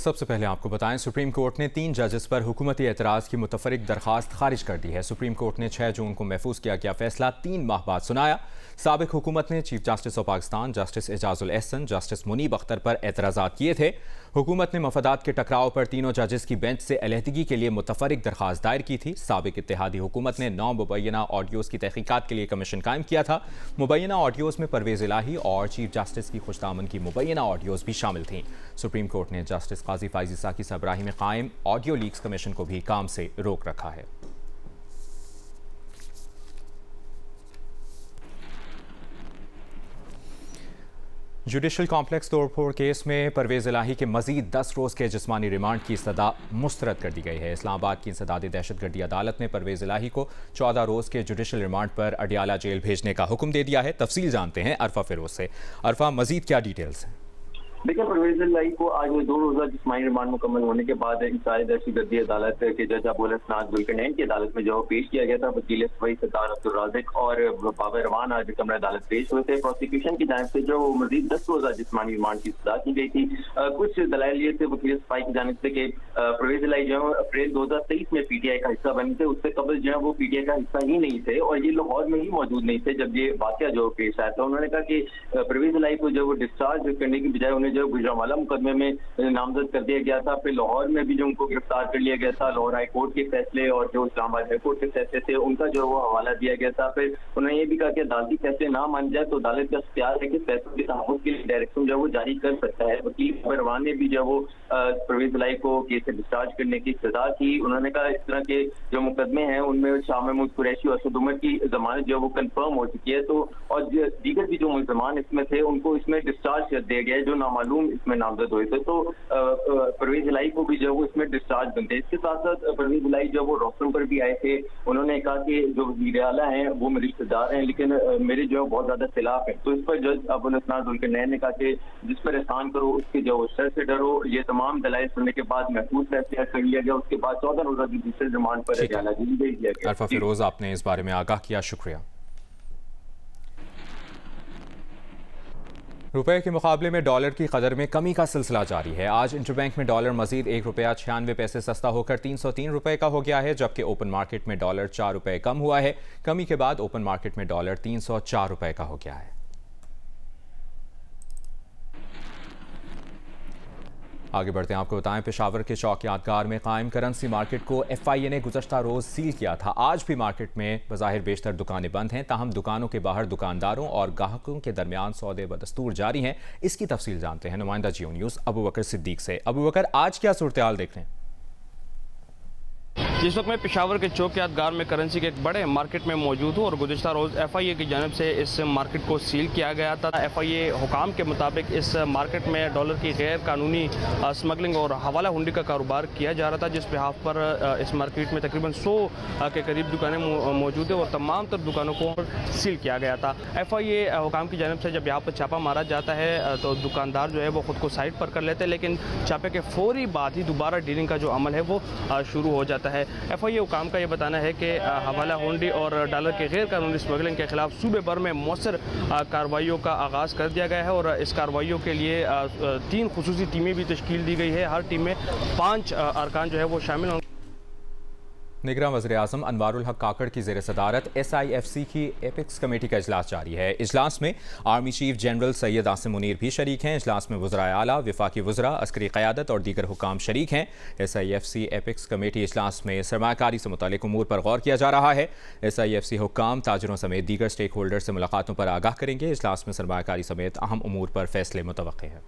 सबसे पहले आपको बताएं, सुप्रीम कोर्ट ने 3 जजेस पर हुकूमती एतराज़ की मुतफरिक दरखास्त खारिज कर दी है। सुप्रीम कोर्ट ने 6 जून को महफूज किया गया फैसला 3 माह बाद सुनाया। साबिक हुकूमत ने chief justice of Pakistan justice Ijazul Ahsan, justice Muneeb Akhtar पर एतराज़ात किए थे। हुकूमत ने मफादात के टकराव पर तीनों जजेस की बेंच से अलहदगी के लिए मुतफरिक दरखास्त दायर की थी। साबिक इत्तेहादी हुकूमत ने 9 मुबैना ऑडियोज़ की तहकीकात के लिए कमीशन कायम किया था। मुबैना ऑडियोज़ में परवेज़ इलाही और चीफ जस्टिस की खुशदामन की मुबैना ऑडियोज़ भी शामिल थीं। सुप्रीम कोर्ट ने जस्टिस काजी फाइज़ साकी सरबराही में कायम ऑडियो लीक्स कमीशन को भी काम से रोक रखा है। जुडिशल कॉम्प्लेक्स तोड़फोड़ केस में परवेज़ इलाही के मजीद 10 रोज़ के जिस्मानी रिमांड की सदा मुस्तरद कर दी गई है। इस्लामाबाद की इंसदादी दहशतगर्दी अदालत ने परवेज़ इलाही को 14 रोज़ के जुडिशल रिमांड पर अडियाला जेल भेजने का हुक्म दे दिया है। तफसील जानते हैं अरफा फिरोज से। अरफा, मजीद क्या डिटेल्स हैं? देखिए, परवेज़ इलाही को आज 2 रोज़ा जिस्मानी रिमांड मुकम्मल होने के बाद इंसानी दहशतगर्दी अदालत के जज अबू हसनात जुल्करनैन की अदालत में जो पेश किया गया था। वकील सफाई सरदार अब्दुल राज़िक और बाबर रहमान आज कमरा अदालत पेश हुए थे। प्रोसिक्यूशन की जानिब से जो मजीद 10 रोज़ा जिस्मानी रिमांड की सजा की गई थी। कुछ दलाइल ये थे वकील सफाई की जानिब से कि परवेज़ इलाही जो है अप्रैल 2023 में पीटीआई का हिस्सा बने थे। उससे कबल जो है वो पीटीआई का हिस्सा ही नहीं थे और ये लाहौर में ही मौजूद नहीं थे जब ये वाकया जो पेश आया था। उन्होंने कहा कि परवेज़ इलाही को जो वो डिस्चार्ज करने की बजाय उन्हें जो गुजरांवाला मुकदमे में नामजद कर दिया गया था। फिर लाहौर में भी जो उनको गिरफ्तार कर लिया गया था। लाहौर हाई कोर्ट के फैसले और जो इस्लामाबाद हाई कोर्ट के फैसले थे उनका जो वो हवाला दिया गया था। फिर उन्होंने ये भी कहा कि अदालती फैसले ना मान जाए तो अदालत का इख्तियार है कि फैसलों के तहफ़्फ़ुज़ के लिए डायरेक्शन जो वो जारी कर सकता है। वकील परवान ने भी जो वो परवेज़ इलाही को केस से डिस्चार्ज करने की सजा की। उन्होंने कहा इस तरह के जो मुकदमे हैं उनमें शाह महमूद कुरैशी और असद उमर की जमानत जो वो कंफर्म हो चुकी है। तो और दीगर भी जो मुल्ज़मान इसमें थे उनको इसमें डिस्चार्ज कर दिया गया है जो नामालूम इसमें नामजद हुए थे। तो परवेज़ इलाही को भी जो वो इसमें डिस्चार्ज बनते हैं। इसके साथ साथ परवेज़ इलाही जो वो रोस्टर पर भी आए थे। उन्होंने कहा कि जो वज़ीर आला हैं वो मेरे रिश्तेदार हैं लेकिन मेरे जो बहुत ज्यादा खिलाफ है। तो इस पर जज अबू हसनात जुल्करनैन ने कहा कि जिस पर एहसान करो उसके जो शर से डरो। ये तमाम दलाइल सुनने के बाद महफूज फैसला कर लिया गया। उसके बाद 14 रोज़ा जुडिशल रिमांड पर अडियाला जेल भेज दिया गया। अरफा फिरोज, आपने इस बारे में आगाह किया, शुक्रिया। रुपए के मुकाबले में डॉलर की कदर में कमी का सिलसिला जारी है। आज इंटरबैंक में डॉलर मजीद 1 रुपया 96 पैसे सस्ता होकर 303 रुपए का हो गया है, जबकि ओपन मार्केट में डॉलर 4 रुपए कम हुआ है। कमी के बाद ओपन मार्केट में डॉलर 304 रुपए का हो गया है। आगे बढ़ते हैं, आपको बताएं, पेशावर के चौक यादगार में कायम करेंसी मार्केट को FIA ने गुज़श्ता रोज़ सील किया था। आज भी मार्केट में बज़ाहिर बेशतर दुकानें बंद हैं, ताहम दुकानों के बाहर दुकानदारों और ग्राहकों के दरमियान सौदे बदस्तूर जारी हैं। इसकी तफसील जानते हैं नुमाइंदा जियो न्यूज़ अबू बकर सिद्दीक से। अबू बकर, आज क्या सूरत हाल देख रहे हैं? जिस वक्त मैं पेशावर के चौक यादगार में करेंसी के एक बड़े मार्केट में मौजूद हूँ और गुज़श्ता रोज़ FIA की जानिब से इस मार्केट को सील किया गया था। FIA हुकाम के मुताबिक इस मार्केट में डॉलर की गैर कानूनी स्मगलिंग और हवाला हुंडी का कारोबार किया जा रहा था, जिस बिहाफ पर इस मार्केट में तकरीबन 100 के करीब दुकानें मौजूद है और तमाम तर दुकानों को सील किया गया था। FIA हुकाम की जानिब से जब यहाँ पर छापा मारा जाता है तो दुकानदार जो है वो ख़ुद को साइड पर कर लेते हैं, लेकिन छापे के फौरी बाद ही दोबारा डीलिंग का जो अमल है वो शुरू हो जाता है। FIA हुकाम का ये बताना है कि हवाला हुंडी और डॉलर के गैर कानूनी स्मगलिंग के खिलाफ सूबे भर में मौसर कार्रवाइयों का आगाज़ कर दिया गया है और इस कार्रवाइयों के लिए 3 खुसूसी टीमें भी तश्कील दी गई है। हर टीम में 5 अरकान जो है वो शामिल होंगे। निगरान वज़ीर-ए-आज़म अनवारुल हक काकड़ की ज़ेर सदारत SIFC की एपिक्स कमेटी का इजलास जारी है। इजलास में army chief general Syed Asim Munir भी शरीक हैं। इजलास में वज़राए आला, वफाकी वज़रा, अस्करी क़यादत और दीगर हुकाम शरीक हैं। SIFC एपिक्स कमेटी इजलास में सरमायाकारी से मुतालिक उमूर पर गौर किया जा रहा है। SIFC हुकाम ताजरों समेत दीगर स्टेक होल्डर से मुलाकातों पर आगाह करेंगे। इजलास में सरमायाकारी समेत अहम उमूर पर फैसले मुतवक्के हैं।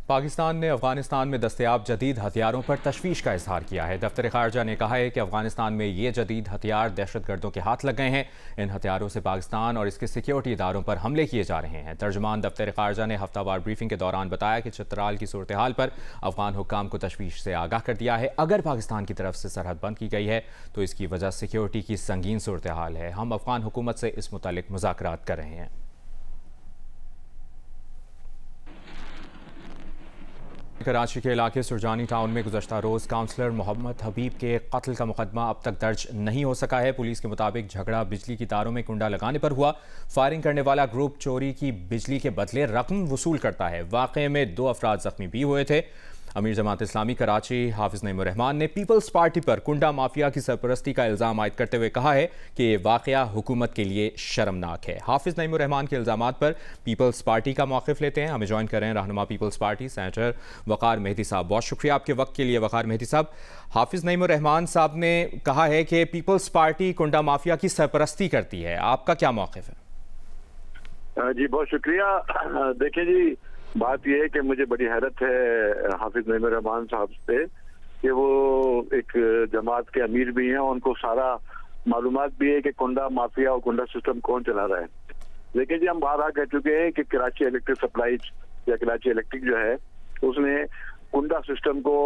पाकिस्तान ने अफगानिस्तान में दस्तयाब जदीद हथियारों पर तशवीश का इजहार किया है। दफ्तर खारजा ने कहा है कि अफगानिस्तान में ये जदीद हथियार दहशतगर्दों के हाथ लग गए हैं। इन हथियारों से पाकिस्तान और इसके सिक्योरिटी इदारों पर हमले किए जा रहे हैं। तर्जुमान दफ्तर खारजा ने हफ्तावार ब्रीफिंग के दौरान बताया कि चित्राल की सूरत हाल पर अफगान हुक्काम को तशवीश से आगाह कर दिया है। अगर पाकिस्तान की तरफ से सरहद बंद की गई है तो इसकी वजह सिक्योरिटी की संगीन सूरत हाल है। हम अफगान हुकूमत से इस मुतालिक मुज़ाकरात कर रहे हैं। कराची के इलाके सुरजानी टाउन में गुज़श्ता रोज़ काउंसलर मोहम्मद हबीब के कत्ल का मुकदमा अब तक दर्ज नहीं हो सका है। पुलिस के मुताबिक झगड़ा बिजली की तारों में कुंडा लगाने पर हुआ। फायरिंग करने वाला ग्रुप चोरी की बिजली के बदले रकम वसूल करता है। वाक़े में 2 अफराद जख्मी भी हुए थे। अमीर जमात इस्लामी कराची हाफिज नईमुर रहमान ने पीपल्स पार्टी पर कुंडा माफिया की सरपरस्ती का इल्ज़ाम आयद करते हुए कहा है कि ये वाक़या हुकूमत के लिए शर्मनाक है। हाफिज नईमुर रहमान के इल्ज़ामात पर पीपल्स पार्टी का मौक़िफ़ लेते हैं। हमें ज्वाइन कर रहे हैं रहनुमा पीपल्स पार्टी सेनेटर वक़ार मेहदी साहब। बहुत शुक्रिया आपके वक्त के लिए वक़ार मेहदी साहब। हाफिज नईमुर रहमान साहब ने कहा है कि पीपल्स पार्टी कुंडा माफिया की सरपरस्ती करती है, आपका क्या मौक़िफ़ है? जी बहुत शुक्रिया। देखिए जी, बात यह है कि मुझे बड़ी हैरत है हाफिज नईमुर रहमान साहब से कि वो एक जमात के अमीर भी हैं और उनको सारा मालूमात भी है कि कुंडा माफिया और कुंडा सिस्टम कौन चला रहा है। लेकिन जी हम बाहर कह चुके हैं कि कराची इलेक्ट्रिक सप्लाई या कराची इलेक्ट्रिक जो है उसने कुंडा सिस्टम को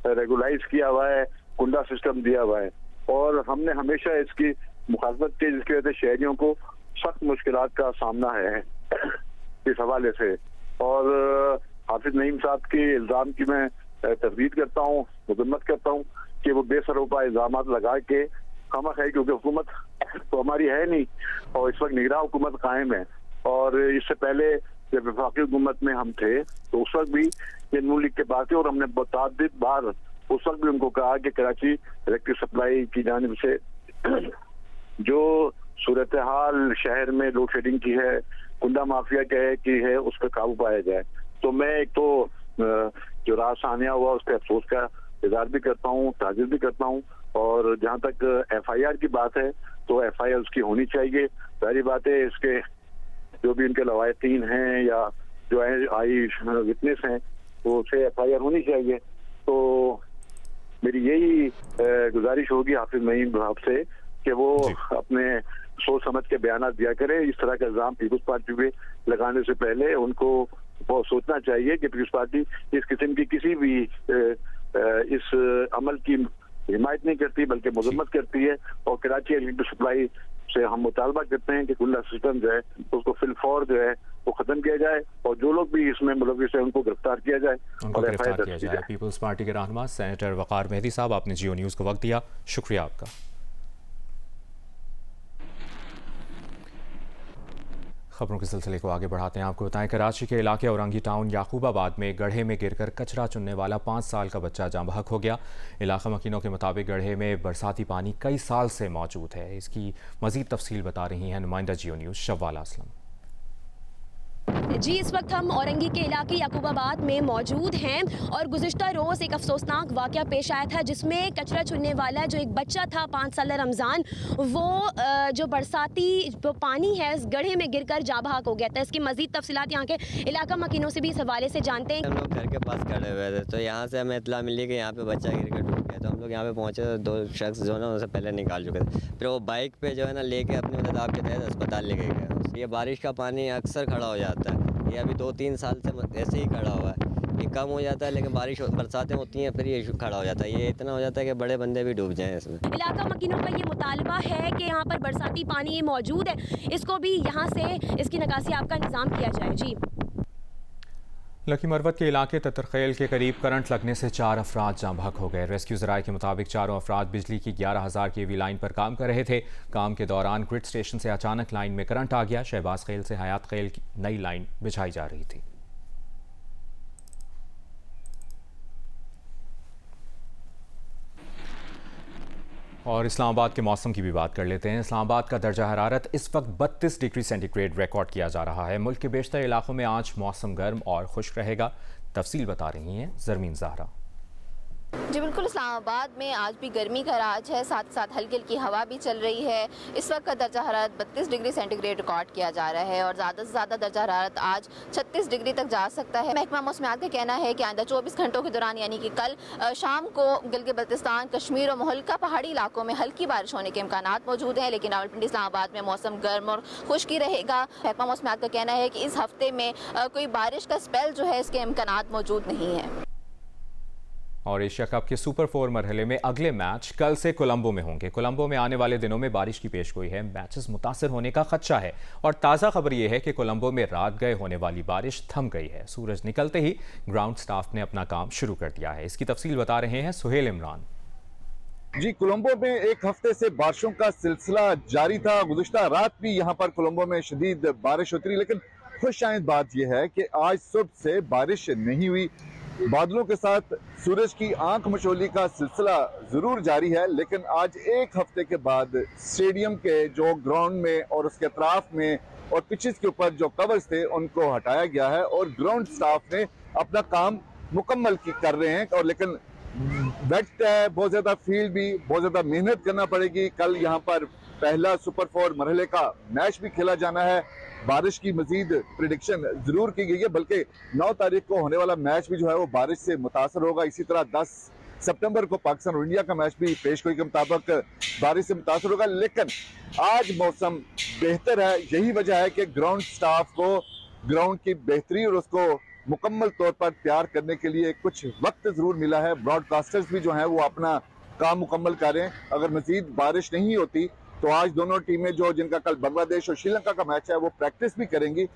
रेगुलाइज किया हुआ है, कुंडा सिस्टम दिया हुआ है और हमने हमेशा इसकी मुखालफत की, जिसकी वजह से शहरियों को सख्त मुश्किलात का सामना है इस हवाले से। और हाफिज नईम साहब के इल्ज़ाम की मैं तरदीद करता हूँ, मजम्मत करता हूँ कि वो बेसरोपा इल्ज़ाम लगा के खामख है, क्योंकि हुकूमत तो हमारी है नहीं और इस वक्त निगरान हुकूमत कायम है। और इससे पहले जब वफाकी हुकूमत में हम थे तो उस वक्त भी ये नून लीग के बात है और हमने मुतअद्दिद बार उस वक्त भी उनको कहा कि कराची इलेक्ट्रिक सप्लाई की जानिब से जो सूरत हाल शहर में लोड शेडिंग की है, कुंडा माफिया की है, उस पर काबू पाया जाए। तो मैं एक तो जो रात सानिया हुआ उस पर अफसोस का इज़हार भी करता हूँ, ताज़िर भी करता हूँ। और जहाँ तक FIR की बात है तो FIR उसकी होनी चाहिए। सारी बातें इसके जो भी इनके लवायतीन हैं या जो आई विटनेस हैं वो उसे FIR होनी चाहिए। तो मेरी यही गुजारिश होगी हाफिज नईम साहब से कि वो अपने सोच समझ के बयान दिया करें। इस तरह का इल्जाम पीपल्स पार्टी पे लगाने से पहले उनको बहुत सोचना चाहिए कि पीपल्स पार्टी इस किस्म की किसी भी इस अमल की हिमायत नहीं करती बल्कि मजम्मत करती है। और कराची इलेक्ट्रिक सप्लाई से हम मुतालबा करते हैं कि कुंडा सिस्टम जो है उसको फिलफौर जो है वो खत्म किया जाए और जो लोग भी इसमें मुलविस है उनको गिरफ्तार किया जाए, उनको गिरफ्तार किया जाए। पीपल्स पार्टी के रहनुमा सेनेटर वक़ार मेहदी साहब, आपने जियो न्यूज़ को वक्त दिया, शुक्रिया आपका। खबरों के सिलसिले को आगे बढ़ाते हैं। आपको बताएं कराची के इलाके औरंगी टाउन याकूबाबाद में गड्ढे में गिरकर कचरा चुनने वाला 5 साल का बच्चा जाँ बहक हो गया। इलाका मकीनों के मुताबिक गड्ढे में बरसाती पानी कई साल से मौजूद है। इसकी मजीद तफसील बता रही हैं नुमाइंदा जियो न्यूज़ शव्वाला असलम। जी इस वक्त हम औरंगी के इलाके याकूबाबाद में मौजूद हैं और गुज़िश्ता रोज़ एक अफसोसनाक वाक़या पेश आया था जिसमें कचरा चुनने वाला जो एक बच्चा था 5 साल रमज़ान, वो जो बरसाती जो पानी है इस गड्ढे में गिरकर जाँ बहक हो गया था। इसकी मज़ीद तफसीलात यहाँ के इलाका मकीनों से भी इस हवाले से जानते हैं। हम लोग घर के पास खड़े हुए थे तो यहाँ से हमें इत्तला मिली कि यहाँ पे बच्चा गिर कर डूब गया। तो हम लोग यहाँ पे पहुँचे तो 2 शख्स जो है ना उनसे पहले निकाल चुके थे। फिर वो बाइक पे जो है ना लेके अपने मदद के तहत अस्पताल लेके गए। ये बारिश का पानी अक्सर खड़ा हो जाता है, ये अभी 2-3 साल से ऐसे ही खड़ा हुआ है। ये कम हो जाता है लेकिन बारिश बरसातें होती हैं फिर ये खड़ा हो जाता है। ये इतना हो जाता है कि बड़े बंदे भी डूब जाएं इसमें। इलाका मकीनों का ये मुतालबा है कि यहाँ पर बरसाती पानी मौजूद है, इसको भी यहाँ से इसकी निकासी आपका इंतजाम किया जाए। जी लकी मरवत के इलाके ततरखेल के करीब करंट लगने से 4 अफराद जाँ बहक हो गए। रेस्क्यू ज़राए के मुताबिक चारों अफराद बिजली की 11,000 kV लाइन पर काम कर रहे थे। काम के दौरान ग्रिड स्टेशन से अचानक लाइन में करंट आ गया। शहबाज खेल से हयात खेल की नई लाइन बिछाई जा रही थी। और इस्लामाबाद के मौसम की भी बात कर लेते हैं। इस्लामाबाद का दर्जा हरारत इस वक्त 32 डिग्री सेंटीग्रेड रिकॉर्ड किया जा रहा है। मुल्क के बेशतर इलाकों में आज मौसम गर्म और खुश्क रहेगा। तफसील बता रही हैं ज़रमीन ज़हरा। जी बिल्कुल, इस्लामाबाद में आज भी गर्मी का राज है, साथ साथ हल्की हल्की हवा भी चल रही है। इस वक्त का दर्जा हरारत 32 डिग्री सेंटीग्रेड रिकॉर्ड किया जा रहा है और ज़्यादा से ज़्यादा दर्जा हरारत आज 36 डिग्री तक जा सकता है। महकमा मौसमियात का कहना है कि आइंदा 24 घंटों के दौरान यानी कि कल शाम को गिलगित बल्तिस्तान, कश्मीर और मुहल्का पहाड़ी इलाकों में हल्की बारिश होने के इम्कानात मौजूद हैं, लेकिन रावलपिंडी इस्लामाबाद में मौसम गर्म और खुश्की रहेगा। महकमा मौसमियात का कहना है कि इस हफ्ते में कोई बारिश का स्पेल जो है इसके इम्कानात मौजूद नहीं है। और एशिया कप के सुपर 4 मरहले में अगले मैच कल से कोलंबो में होंगे। कोलंबो में आने वाले दिनों में बारिश की पेशगोई है। मैचेस मुतासर होने का खदशा है और ताज़ा खबर यह है कि कोलंबो में रात गए होने वाली बारिश थम गई है। सूरज निकलते ही ग्राउंड स्टाफ ने अपना काम शुरू कर दिया है। इसकी तफसील बता रहे हैं सुहेल इमरान। जी, कोलंबो में एक हफ्ते से बारिशों का सिलसिला जारी था। गुज़िश्ता रात भी यहाँ पर कोलंबो में शदीद बारिश होती रही, लेकिन खुशआइंद बात यह है कि आज सुबह से बारिश नहीं हुई। बादलों के साथ सूरज की आंख मचोली का सिलसिला जरूर जारी है, लेकिन आज एक हफ्ते के बाद स्टेडियम के जो ग्राउंड में और उसके अतराफ में और पिचेस के ऊपर जो कवर्स थे उनको हटाया गया है और ग्राउंड स्टाफ ने अपना काम मुकम्मल कर रहे हैं। और लेकिन वेट है बहुत ज्यादा, फील्ड भी बहुत ज्यादा मेहनत करना पड़ेगी। कल यहाँ पर पहला सुपर 4 मरहले का मैच भी खेला जाना है। बारिश की मजीद प्रिडिक्शन जरूर की गई है, बल्कि 9 तारीख को होने वाला मैच भी जो है वो बारिश से मुतासर होगा। इसी तरह 10 सितंबर को पाकिस्तान और इंडिया का मैच भी पेशगोई के मुताबिक बारिश से मुतासर होगा। लेकिन आज मौसम बेहतर है। यही वजह है कि ग्राउंड स्टाफ को ग्राउंड की बेहतरी और उसको मुकम्मल तौर पर तैयार करने के लिए कुछ वक्त जरूर मिला है। ब्रॉडकास्टर्स भी जो हैं वो अपना काम मुकम्मल कर रहे हैं। अगर मजीद बारिश नहीं होती तो आज दोनों टीमें जो जिनका कल बांग्लादेश और श्रीलंका का मैच है वो प्रैक्टिस भी करेंगी।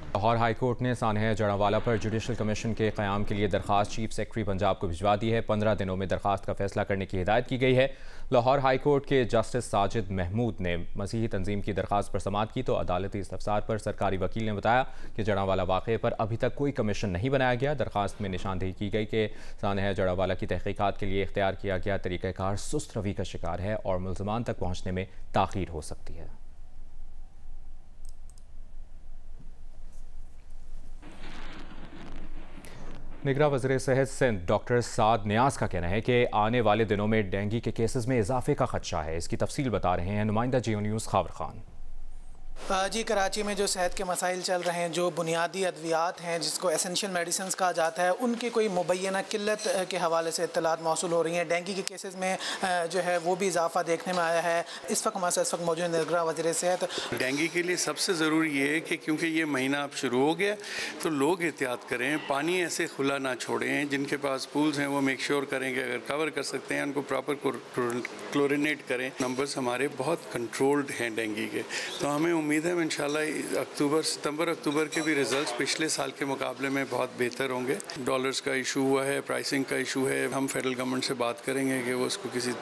लाहौर हाई कोर्ट ने सानह जड़ावाला पर जुडिशल कमीशन के क़याम के लिए दरखास्त चीफ सेक्रेटरी पंजाब को भिजवा दी है। 15 दिनों में दरखास्त का फैसला करने की हिदायत की गई है। लाहौर हाई कोर्ट के जस्टिस साजिद महमूद ने मसीही तंजीम की दरखास्त पर समाअत की तो अदालती इस्तफसार पर सरकारी वकील ने बताया कि जड़ावाला वाक़े पर अभी तक कोई कमीशन नहीं बनाया गया। दरखास्त में निशानदेही की गई कि सानह जड़ावाला की तहकीकात के लिए इख्तियार किया गया तरीक़ाकार सुस्त रवि का शिकार है और मुल्ज़मान तक पहुँचने में ताख़ीर हो सकती है। निगरान वज़ीर सेहत सिंध डॉक्टर साद नियाज का कहना है कि आने वाले दिनों में डेंगू के केसेस में इजाफे का खदशा है। इसकी तफसील बता रहे हैं नुमाइंदा जियो न्यूज़ खावर खान। जी, कराची में जो सेहत के मसाइल चल रहे हैं, जो बुनियादी अद्वियात हैं जिसको एसेंशियल मेडिसिन कहा जाता है, उनकी कोई मुबैना किल्लत के हवाले से इत्तलात मौसूल हो रही हैं। डेंगू के केसेस में जो है वो भी इजाफा देखने में आया है। इस वक्त हमारे साथ इस वक्त मौजूद निगरान वज़ीर सेहत। डेंगू के लिए सबसे ज़रूरी ये है कि क्योंकि ये महीना अब शुरू हो गया तो लोग एहतियात करें, पानी ऐसे खुला ना छोड़ें। जिनके पास पूल्स हैं वो मेक श्योर करें कि अगर कवर कर सकते हैं उनको प्रॉपर क्लोरिनेट करें। नंबर्स हमारे बहुत कंट्रोल्ड हैं डेंगू के, तो हमें उम्मीद है इंशाल्लाह सितंबर अक्टूबर के भी रिजल्ट्स पिछले साल के मुकाबले में बहुत बेहतर होंगे। डॉलर्स का इशू हुआ है, प्राइसिंग का इशू है, हम फेडरल गवर्नमेंट से बात करेंगे कि वो उसको किसी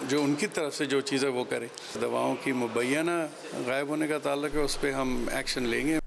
जो उनकी तरफ से जो चीज़ें वो करें। दवाओं की मुबैना गायब होने का ताल्लुक है, उस पर हम एक्शन लेंगे।